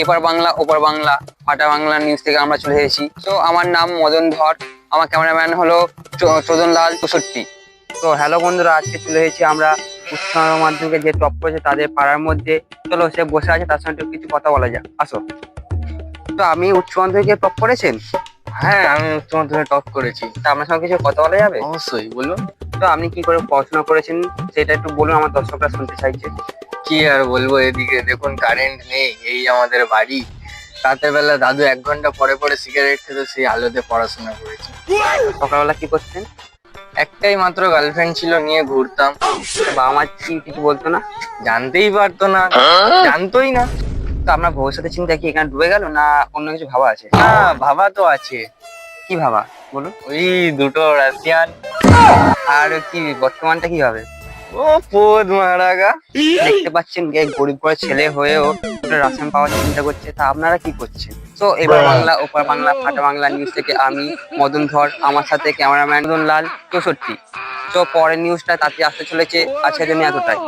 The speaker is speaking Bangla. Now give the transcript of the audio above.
এপার বাংলা ওপার বাংলা ফাটা বাংলা নিউজ থেকে আমরা চলে এসেছি। তো আমার নাম মদন ধর, আমার ক্যামেরাম্যান হলো চোদন লাল 64। তো হ্যালো বন্ধুরা, আজকে চলে এসেছি আমরা উচ্চ মাধ্যমিকে যে টপ করেছে তাদের পাড়ার মধ্যে। চলো, সে বসে আছে, তার সঙ্গে একটু কিছু কথা বলা যাক, আসো। তো আমি উচ্চ মাধ্যমিকে টপ করেছেন? হ্যাঁ, আমি উচ্চ মাধ্যমিকে টপ করেছি। তা আপনার সঙ্গে কিছু কথা বলা যাবে? অবশ্যই, বলুন। তো আপনি কি করে পড়াশোনা করেছেন সেটা একটু বলুন, আমার দর্শকরা শুনতে চাইছে। কি আর বলবো, এদিকে দেখুন কারেন্ট নেই, এই আমাদের বাড়ি। রাতের বেলা দাদু 1 ঘন্টা পরে পরে সিগারেট খেতে, সেই আলোতে পড়াশোনা করেছি। সকালবেলা কি করতেন? একটাই মাত্র গার্লফ্রেন্ড ছিল, নিয়ে ঘুরতাম। বাবা মা কি কিছু বলতো না? জানতেই পারতো না, জানতোই না। তো আপনার ভবিষ্যতের চিন্তা কি এখানে ডুবে গেল, না অন্য কিছু ভাবা আছে? না, ভাবা তো আছে। কি ভাবা বলুন। ওই দুটো রাশিয়ান। আর কি বর্তমানটা কি হবে? ও পোদ মারাগা। দেখতে পাচ্ছেন যে গরিব ঘরের ছেলে হয়েও একটা রাশন পাওয়ার চিন্তা করছে, তা আপনারা কি করছেন? তো এবার বাংলা ওপার বাংলা ফাটা বাংলা নিউজ থেকে আমি মদন ধর, আমার সাথে ক্যামেরাম্যান লাল 64। তো পরের নিউজটা তাতে আসতে চলেছে, আজকের জন্য এতটাই।